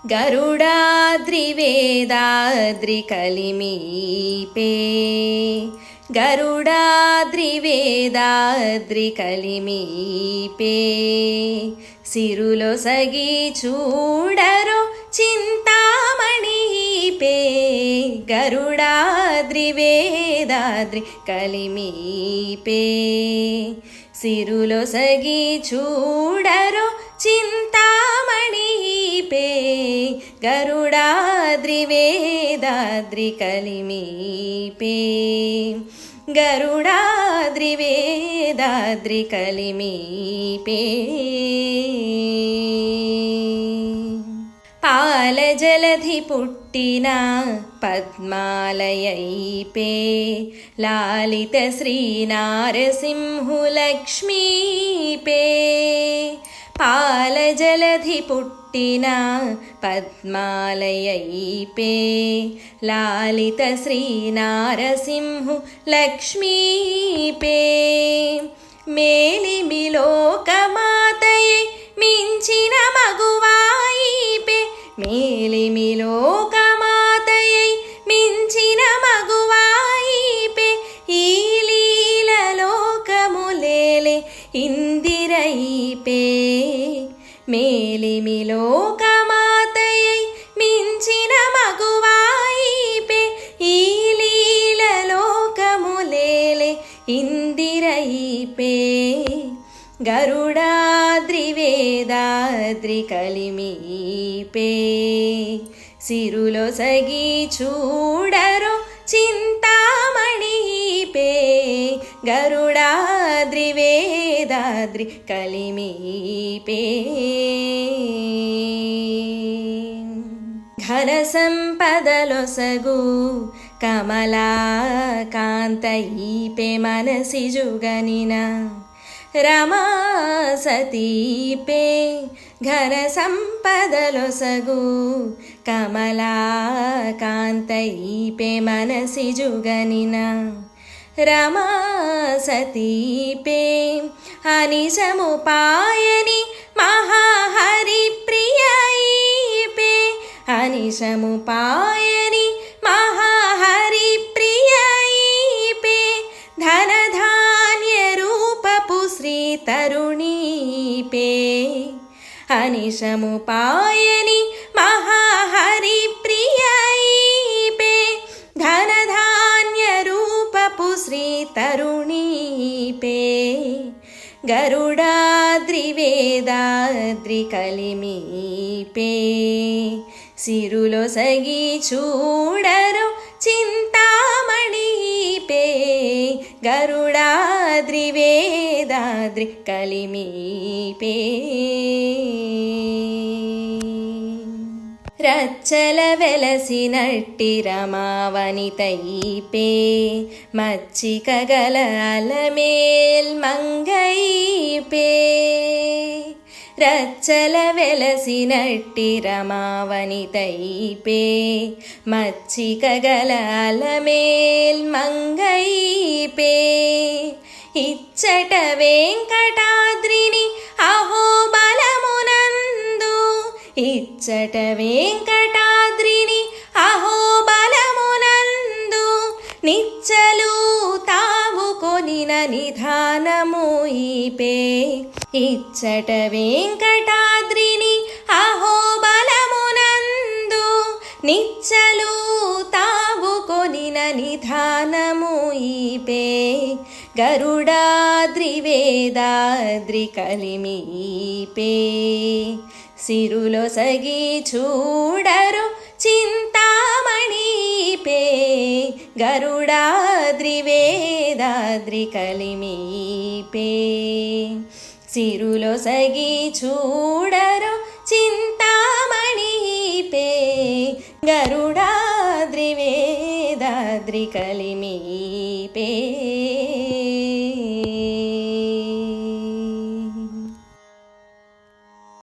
గరుడాద్రివేదాద్రికలిమీపే గరుడాద్రివేదాద్రికలిమీపే సిరులొసగి చూడరో చింతామణీపే గరుడాద్రివేదాద్రికలిమీపే సిరులొసగి చూడరో చింతామణీపే గరుడాద్రివేదాద్రికలిమీపే గరుడాద్రివేదాద్రికలిమీపే పాలజలధి పుట్టిన పద్మాలయైపే లాలిత శ్రీనారసింహులక్ష్మీపే పాలజలధి పుట్టిన పద్మాలయైపే లాలిత శ్రీనారసింహు లక్ష్మీపే మేలిమిలోకమాతయే మించిన మగువాయిపే మేలిమిలోకమాతయై మించిన మగువాయిపే ఈ లీలలోకములేలే ఇందిరైపే మేలిమిలోకమాతయై మించిన మగువాయిపే ఈ లీలలోకములేలే ఇందిరైపే గరుడాద్రివేదాద్రికలిమీపే సిరులొసగి చూడరో చింతామణీపే గరుడాద్రివేదాద్రికలిమీపే ఘన సంపదలొసగు కమలాకాంతయీపే మనసిజుగనిన రమా సతీపే ఘన సంపదలొసగు కమలాకాంతయీపే మనసిజుగనిన రమా సతీపే అనిశముపాయని మహాహరిప్రియైపే అనిశముపాయని మహాహరిప్రియైపే ధనధాన్యరూపపు శ్రీతరుణీపే అనిశముపాయని మహాహరిప్రియైపే ధనధాన్యరూపపు శ్రీతరుణీపే గరుడాద్రివేదాద్రికలిమీపే సిరులొసగి చూడరో చింతామణీపే గరుడాద్రివేదాద్రికలిమీపే రచ్చల వెలసినట్టి రమావనితయీపే మచ్చికగల అలమేల్ మంగైపే రచ్చల వెలసినట్టి రమావనితయీపే మచ్చికగల అలమేల్ మంగైపే ఇచ్చట వెంకటాద్రిని అహోబలమునందు ఇచ్చట వెంకటాద్రిని అహోబలమునందు నిచ్చలు తావు కొనిన నిధానముయిపే ఇచ్చట వెంకటాద్రిని అహోబలమునందు నిచ్చలు తావు కొనిన నిధానముయిపే గరుడాద్రివేదాద్రికలిమీపే సిరులొసగి చూడరో చింతామణీపే గరుడాద్రివేదాద్రికలిమీపే సిరులొసగి చూడరో చింతామణీపే గరుడాద్రివేదాద్రికలిమీపే